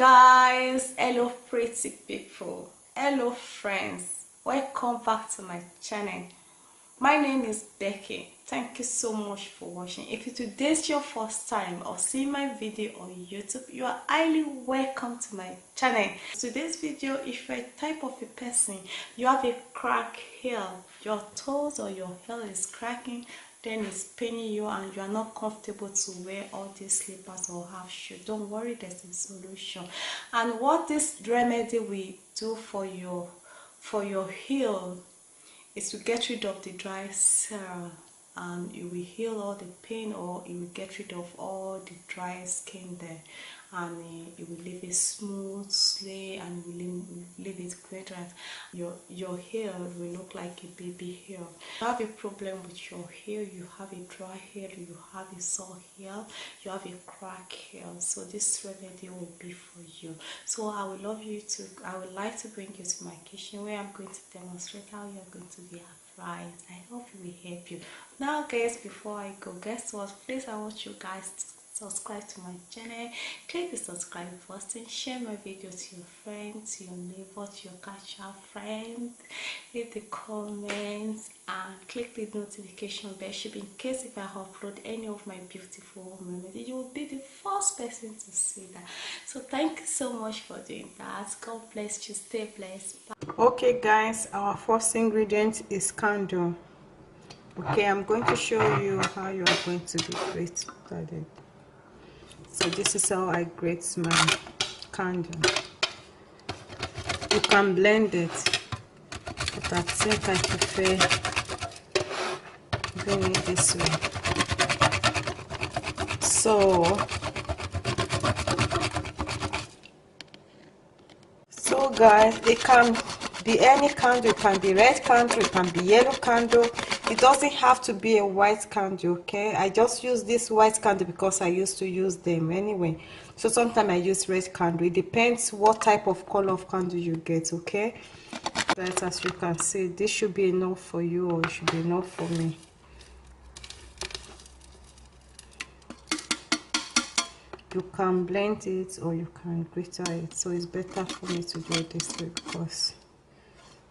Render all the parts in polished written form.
guys, hello pretty people, hello friends, welcome back to my channel. My name is Becky. Thank you so much for watching. If today's your first time or seeing my video on YouTube, you are highly welcome to my channel. Today's video, if you're a type of a person, you have a cracked heel, your toes or your heel is cracking, then it's paining you and you are not comfortable to wear all these slippers or half shoes, don't worry, there's a solution. And what this remedy will do for your heel is to get rid of the dry cell, and it will heal all the pain, or it will get rid of all the dry skin there, and it will leave it smoothly and will leave it greater. Your hair will look like a baby hair. You have a problem with your hair, you have a dry hair, you have a sore hair, you have a crack hair, so this remedy will be for you. So I would like to bring you to my kitchen where I'm going to demonstrate how you're going to be applied. I hope it will help you. Now guys, before I go, guess what, please, I want you guys to subscribe to my channel, click the subscribe button, share my video to your friends, to your neighbor, to your casual friends, leave the comments and click the notification bell in case if I upload any of my beautiful home remedies, you will be the first person to see that. So thank you so much for doing that. God bless you, stay blessed. Bye. Okay guys, our first ingredient is candle. Okay, I'm going to show you how you are going to decorate it. So this is how I grate my candle. You can blend it, but I think I prefer doing it this way. So guys, it can be any candle. It can be red candle, it can be yellow candle. It doesn't have to be a white candle, okay? I just use this white candle because I used to use them anyway. So sometimes I use red candle. It depends what type of color of candle you get, okay? But as you can see, this should be enough for you, or it should be enough for me. You can blend it or you can glitter it. So it's better for me to do it this way because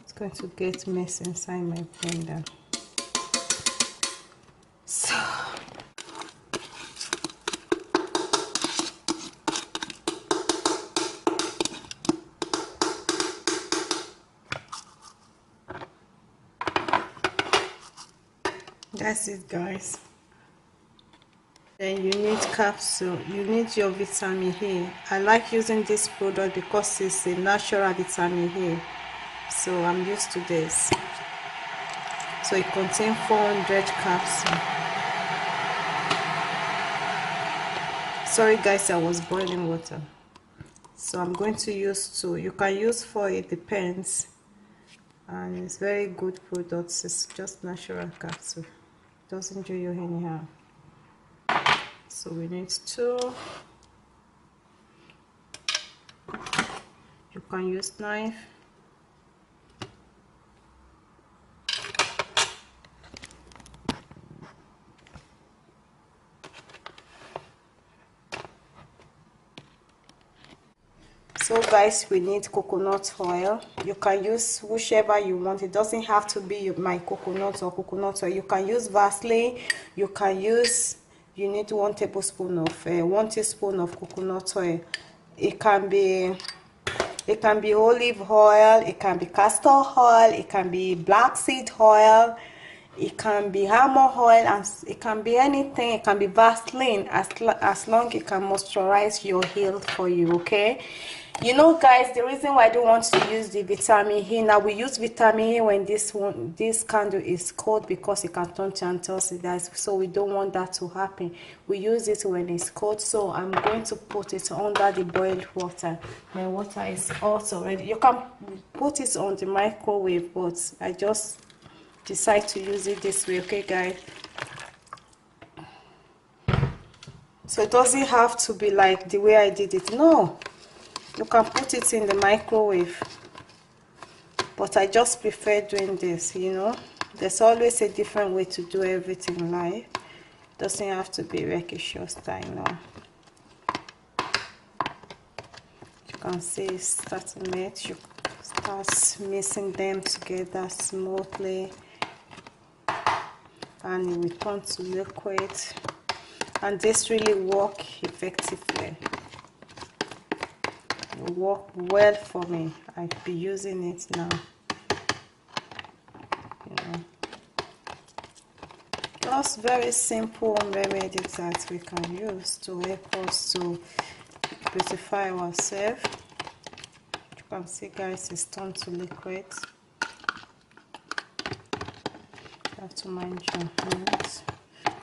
it's going to get mess inside my blender. So that's it guys. Then you need capsule, you need your vitamin E. I like using this product because it's a natural vitamin E, so I'm used to this. So it contains 400 capsules. Sorry guys, I was boiling water. So I'm going to use 2. You can use 4, it depends. And it's very good product. It's just natural capsule. It doesn't do you anyhow. So we need 2. You can use knife. So guys, we need coconut oil. You can use whichever you want. It doesn't have to be my coconut or coconut oil. You can use Vaseline. You need 1 tablespoon of 1 teaspoon of coconut oil. It can be olive oil, it can be castor oil, it can be black seed oil, it can be almond oil, and it can be anything. It can be Vaseline, as long it can moisturize your heel for you, okay? You know guys, the reason why I don't want to use the vitamin E, now we use vitamin E when this candle is cold because it can turn to antioxidants, so we don't want that to happen. We use it when it's cold. So I'm going to put it under the boiled water. My water is hot already. You can put it on the microwave, but I just decide to use it this way, okay guys? So it doesn't have to be like the way I did it. No, you can put it in the microwave, but I just prefer doing this, you know. There's always a different way to do everything in life. It doesn't have to be Bekkyshow style, no. can see it's starting melt. You start mixing them together smoothly and it will turn to liquid, and this really work effectively. It work well for me. I'll be using it now. Just very simple remedies that we can use to help us to beautify ourselves. You can see, guys, it's turned to liquid. You have to mind your hands.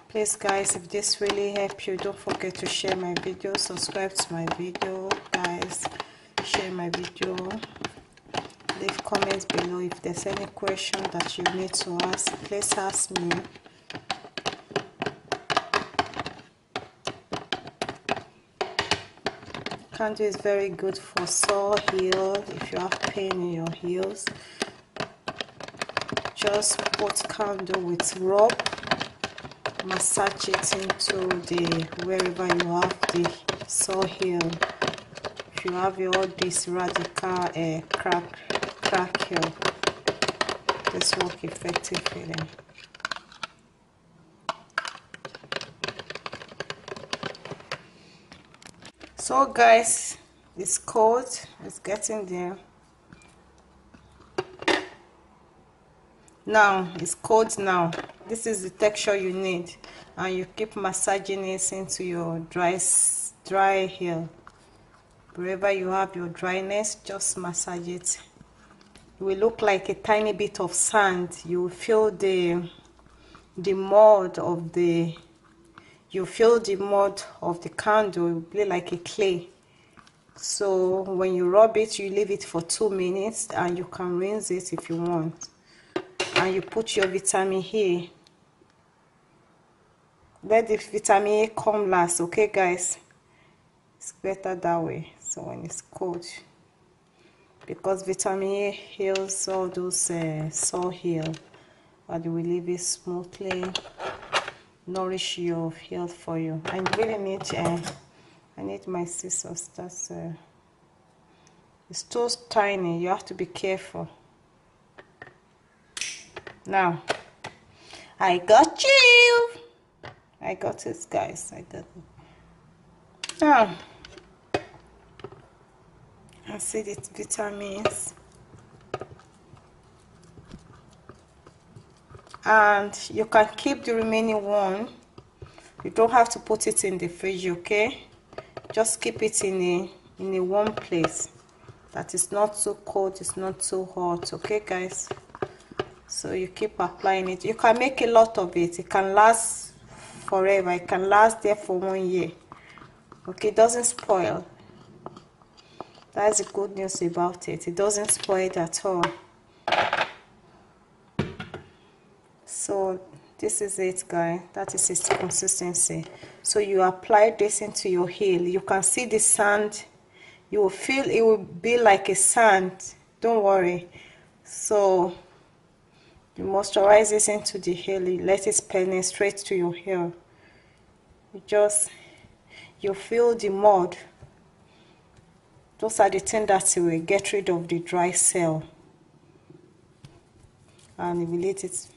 Please, guys, if this really helped you, don't forget to share my video, subscribe to my video, guys, share my video, leave comments below. If there's any question that you need to ask, please ask me. Candle is very good for sore heel. If you have pain in your heels, just put candle with rub, massage it into the wherever you have the sore heel. If you have all this radical crack heel, this work effectively. So, guys, it's cold. It's getting there. Now it's cold now. This is the texture you need, and you keep massaging it into your dry heel. Wherever you have your dryness, just massage it. It will look like a tiny bit of sand. You will feel the mud of the candle. It will be like a clay. So when you rub it, you leave it for 2 minutes, and you can rinse it if you want. And you put your vitamin A. Let the vitamin A come last, okay, guys? It's better that way. So when it's cold, because vitamin A heals all those sore heel, and you will leave it smoothly, nourish your heel for you. I really need I need my scissors. That's it's too tiny. You have to be careful. Now I got you. I got it, guys. I got it. Now I see the vitamins, and you can keep the remaining one. You don't have to put it in the fridge, okay? Just keep it in a warm place that is not too cold, it's not too hot, okay, guys? So you keep applying it. You can make a lot of it. It can last forever. It can last there for 1 year, okay? It doesn't spoil. That's the good news about it. It doesn't spoil at all. So this is it, guys. That is its consistency. So you apply this into your heel. You can see the sand. You will feel it will be like a sand. Don't worry. So you moisturize this into the heel. You let it penetrate to your hair. You feel the mud. Those are the things that will get rid of the dry cell, and it will let it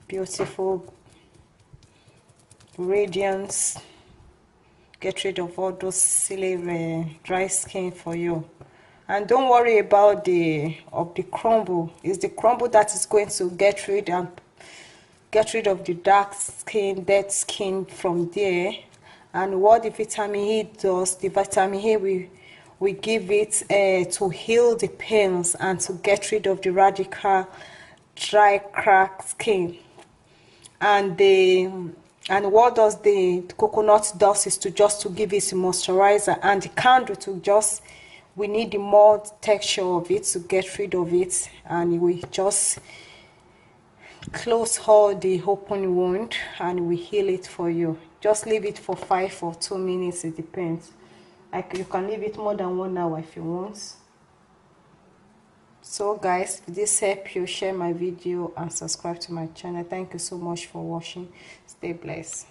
beautiful radiance, get rid of all those silly dry skin for you. And don't worry about the crumble. It's the crumble that is going to get rid of the dark skin, dead skin from there. And what the vitamin E does, the vitamin E we give it to heal the pains and to get rid of the radical dry cracked skin. And what does the coconut does is to give it a moisturizer, and the candle we need the more texture of it to get rid of it, and we just close all the open wound and we heal it for you. Just leave it for 5 or 2 minutes, it depends. You can leave it more than 1 hour if you want. So, guys, if this helped you, share my video and subscribe to my channel. Thank you so much for watching. Stay blessed.